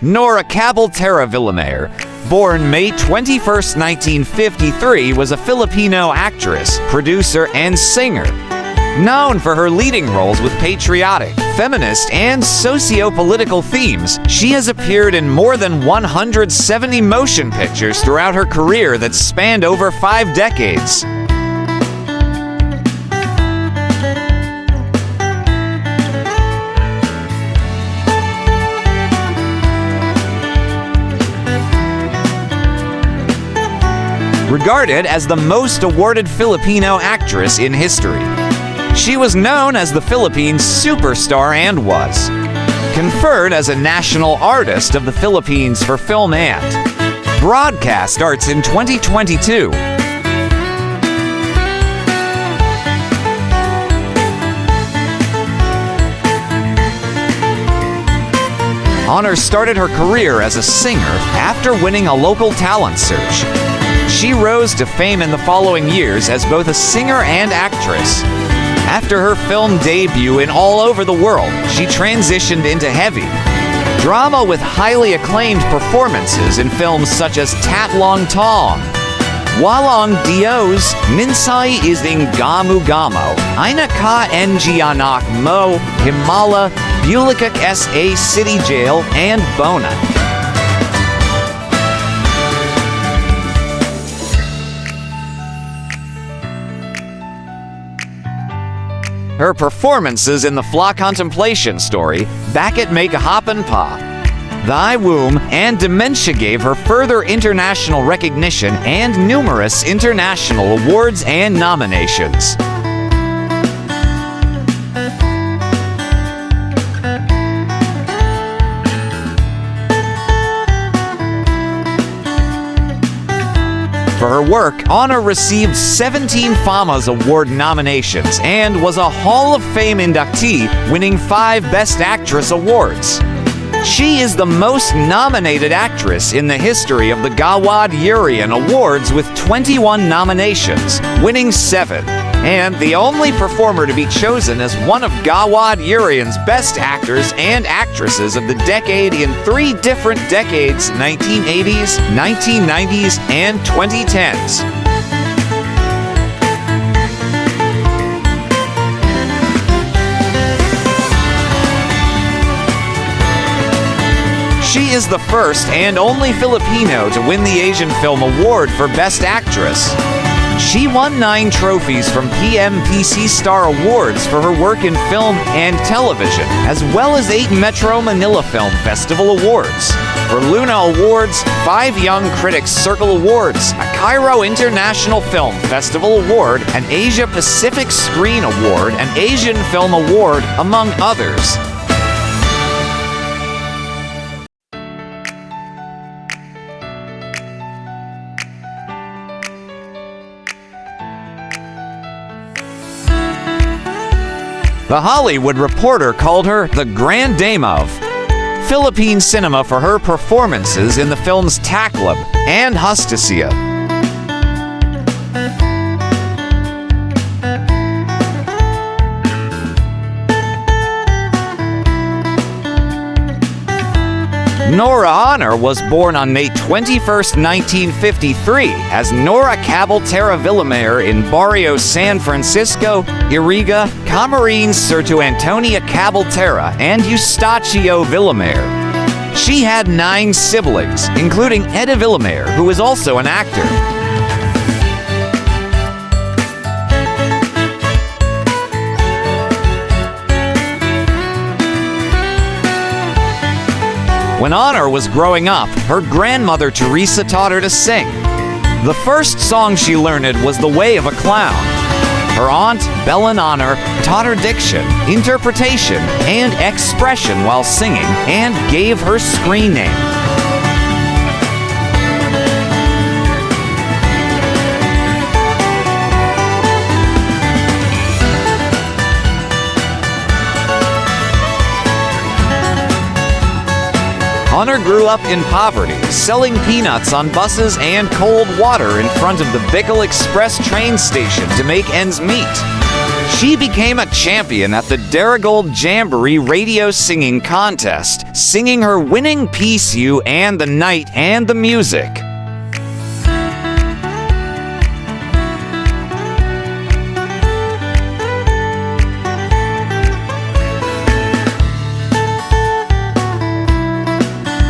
Nora Villamere, born May 21, 1953, was a Filipino actress, producer, and singer. Known for her leading roles with patriotic, feminist, and socio-political themes, she has appeared in more than 170 motion pictures throughout her career that spanned over 5 decades. Regarded as the most awarded Filipino actress in history. She was known as the Philippines superstar and was conferred as a National Artist of the Philippines for Film and Broadcast Arts in 2022. Aunor started her career as a singer after winning a local talent search. She rose to fame in the following years as both a singer and actress. After her film debut in All Over the World, she transitioned into heavy drama with highly acclaimed performances in films such as Tat Long Tong, Walong Dios, Minsay Ising Gamu Gamo, Aina Ka Ng Anak Mo, Himala, Bulikak Sa City Jail, and Bona. Her performances in the Fla Contemplation story, Back at Make a Happen Pa, Thy Womb, and Dementia gave her further international recognition and numerous international awards and nominations. For her work, Aunor received 17 FAMAS Award nominations and was a Hall of Fame inductee, winning 5 Best Actress awards. She is the most nominated actress in the history of the Gawad Urian Awards with 21 nominations, winning 7, and the only performer to be chosen as one of Gawad Urian's best actors and actresses of the decade in 3 different decades: 1980s, 1990s, and 2010s. She is the first and only Filipino to win the Asian Film Award for Best Actress. She won 9 trophies from PMPC Star Awards for her work in film and television, as well as 8 Metro Manila Film Festival Awards. For Luna Awards, 5 Young Critics Circle Awards, a Cairo International Film Festival Award, an Asia Pacific Screen Award, an Asian Film Award, among others. The Hollywood Reporter called her the Grand Dame of Philippine cinema for her performances in the films Taklab and Justicia. Nora Aunor was born on May 21, 1953, as Nora Villamere in Barrio San Francisco, Iriga, Camarines Sur to Antonia Cabaltera, and Eustaquio Villamere. She had 9 siblings, including Eda Villamere, who is also an actor. When Aunor was growing up, her grandmother Teresa taught her to sing. The first song she learned was The Way of a Clown. Her aunt, Belen Aunor, taught her diction, interpretation, and expression while singing, and gave her screen name. Aunor grew up in poverty, selling peanuts on buses and cold water in front of the Bicol Express train station to make ends meet. She became a champion at the Darigold Jamboree radio singing contest, singing her winning piece "You and the Night and the Music."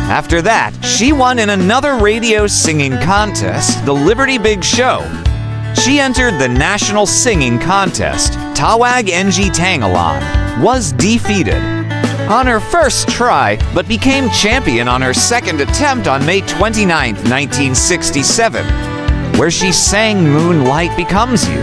After that, she won in another radio singing contest, the Liberty Big Show. She entered the national singing contest, Tawag NG Tangalan, was defeated on her first try, but became champion on her second attempt on May 29, 1967, where she sang "Moonlight Becomes You."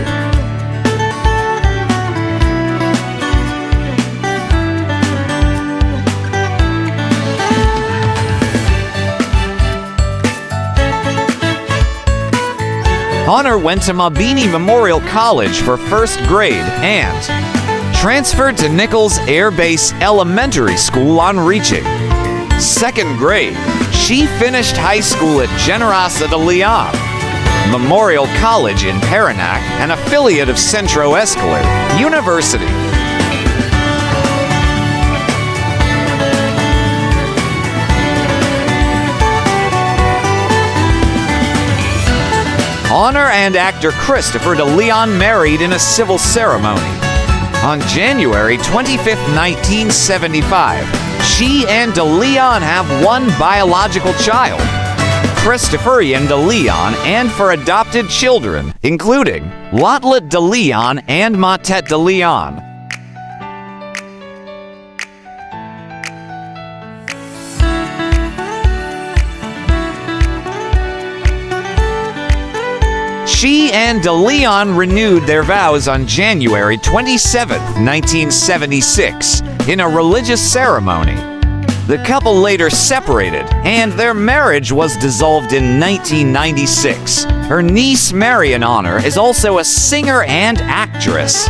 Aunor went to Mabini Memorial College for first grade and transferred to Nichols Air Base Elementary School on reaching second grade. She finished high school at Generosa de Leon Memorial College in Parañaque, an affiliate of Centro Escolar University. Aunor and actor Christopher de Leon married in a civil ceremony. On January 25, 1975, she and de Leon have one biological child, Christopherian de Leon, and for adopted children, including Lotlet de Leon and Matet de Leon. She and de Leon renewed their vows on January 27, 1976, in a religious ceremony. The couple later separated, and their marriage was dissolved in 1996. Her niece, Marian Aunor, is also a singer and actress.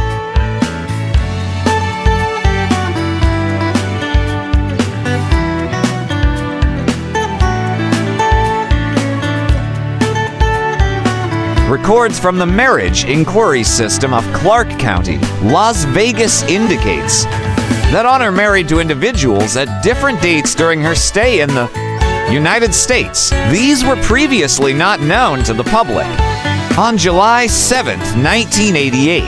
Records from the marriage inquiry system of Clark County, Las Vegas indicates that Aunor married to individuals at different dates during her stay in the United States. These were previously not known to the public. On July 7, 1988,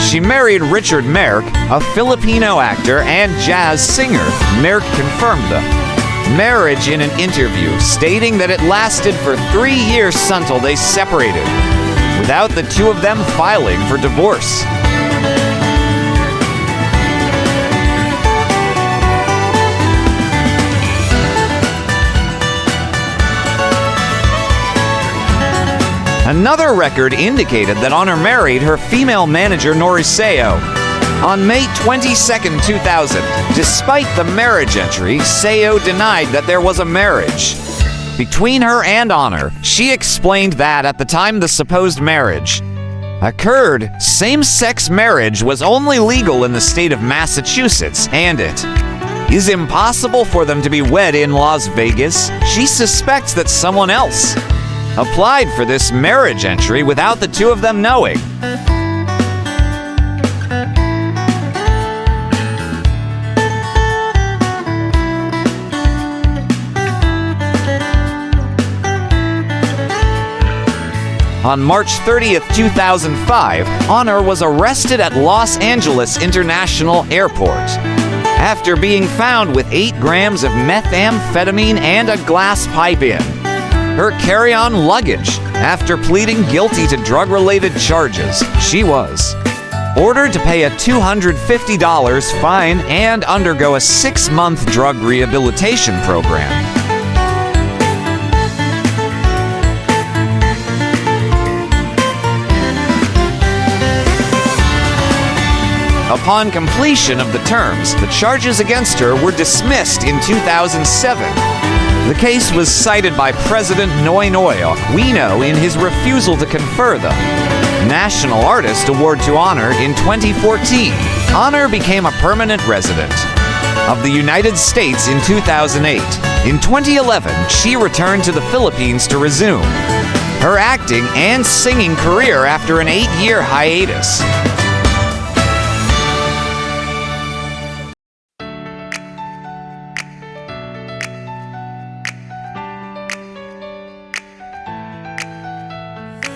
she married Richard Merck, a Filipino actor and jazz singer. Merck confirmed the marriage in an interview, stating that it lasted for 3 years until they separated, without the two of them filing for divorce. Another record indicated that Aunor married her female manager Nora on May 22, 2000. Despite the marriage entry, Seo denied that there was a marriage between her and Aunor. She explained that at the time the supposed marriage occurred, same-sex marriage was only legal in the state of Massachusetts, and it is impossible for them to be wed in Las Vegas. She suspects that someone else applied for this marriage entry without the two of them knowing. On March 30, 2005, Aunor was arrested at Los Angeles International Airport after being found with 8 grams of methamphetamine and a glass pipe in her carry-on luggage. After pleading guilty to drug-related charges, she was ordered to pay a $250 fine and undergo a 6-month drug rehabilitation program. Upon completion of the terms, the charges against her were dismissed in 2007. The case was cited by President Noynoy Aquino in his refusal to confer the National Artist Award to Aunor in 2014. Aunor became a permanent resident of the United States in 2008. In 2011, she returned to the Philippines to resume her acting and singing career after an 8-year hiatus.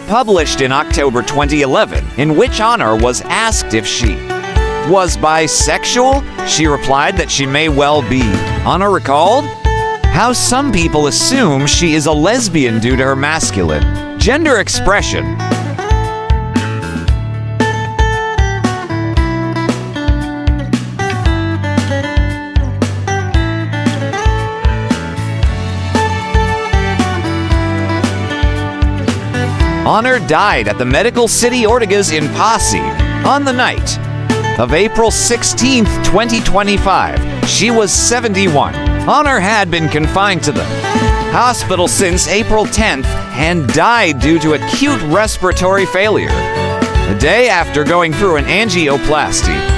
published in October 2011, in which Aunor was asked if she was bisexual. She replied that she may well be. Aunor recalled how some people assume she is a lesbian due to her masculine gender expression. Aunor died at the Medical City Ortegas in Pasig on the night of April 16, 2025. She was 71. Aunor had been confined to the hospital since April 10th and died due to acute respiratory failure, a day after going through an angioplasty.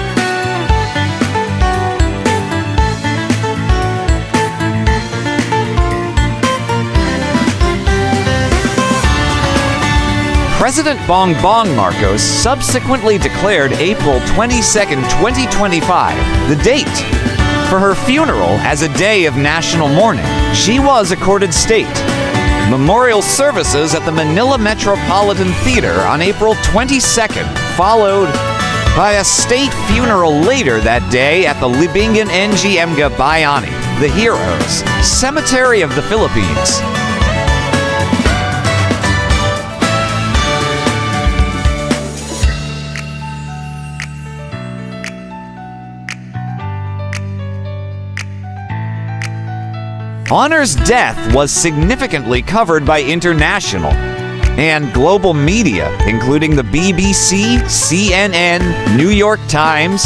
President Bongbong Marcos subsequently declared April 22, 2025, the date for her funeral as a day of national mourning. She was accorded state memorial services at the Manila Metropolitan Theater on April 22nd, followed by a state funeral later that day at the Libingan Ng Bayani, the Heroes Cemetery of the Philippines. Aunor's death was significantly covered by international and global media, including the BBC, CNN, New York Times,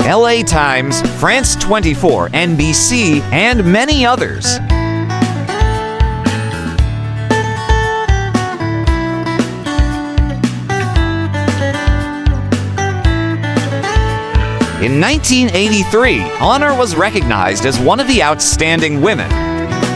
LA Times, France 24, NBC, and many others. In 1983, Aunor was recognized as one of the outstanding women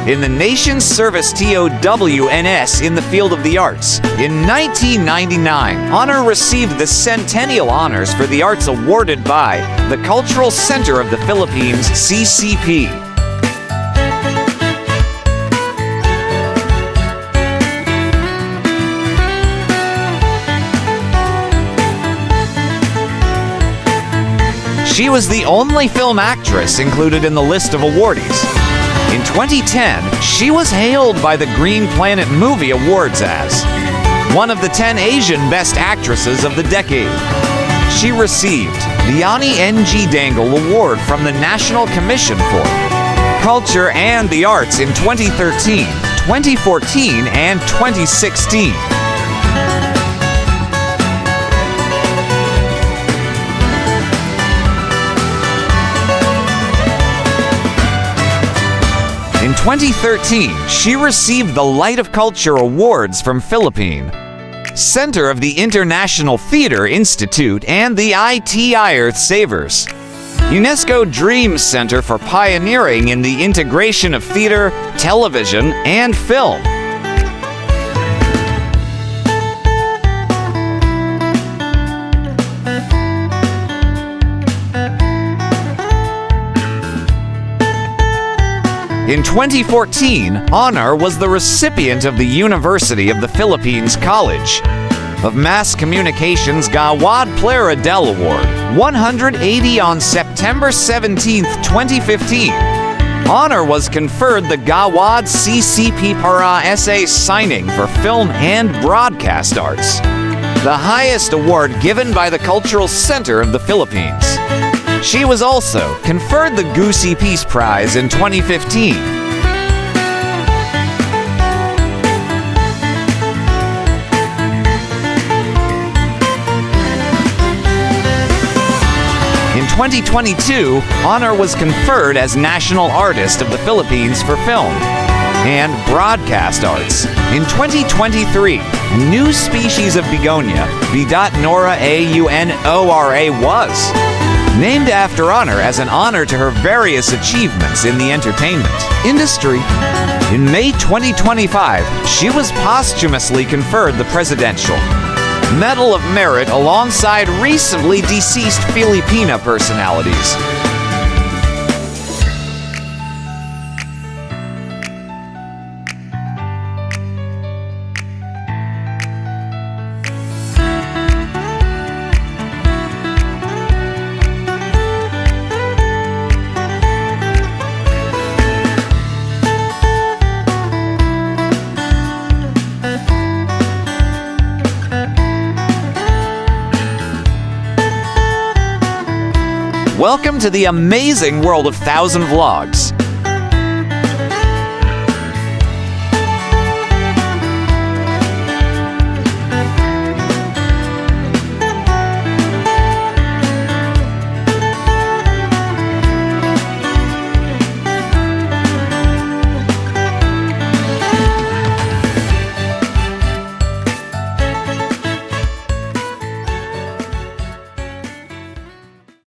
in the nation's service TOWNS in the field of the arts. In 1999, Aunor received the Centennial Honors for the Arts awarded by the Cultural Center of the Philippines, CCP. She was the only film actress included in the list of awardees. In 2010, she was hailed by the Green Planet Movie Awards as one of the 10 Asian Best Actresses of the decade. She received the Ani Ng Dangle Award from the National Commission for Culture and the Arts in 2013, 2014, and 2016. In 2013, she received the Light of Culture Awards from Philippine Center of the International Theater Institute and the ITI Earth Savers UNESCO Dream Center for pioneering in the integration of theater, television, and film. In 2014, Aunor was the recipient of the University of the Philippines College of Mass Communications Gawad Plera del Award 180 on September 17, 2015. Aunor was conferred the Gawad CCP Para SA Signing for Film and Broadcast Arts, the highest award given by the Cultural Center of the Philippines. She was also conferred the Gusi Peace Prize in 2015. In 2022, Aunor was conferred as National Artist of the Philippines for Film and Broadcast Arts. In 2023, a new species of begonia, B. Nora Aunora, was named after Aunor as an honor to her various achievements in the entertainment industry. In May 2025, she was posthumously conferred the Presidential Medal of Merit alongside recently deceased Filipino personalities. Welcome to the amazing world of 1,000 Vlogs.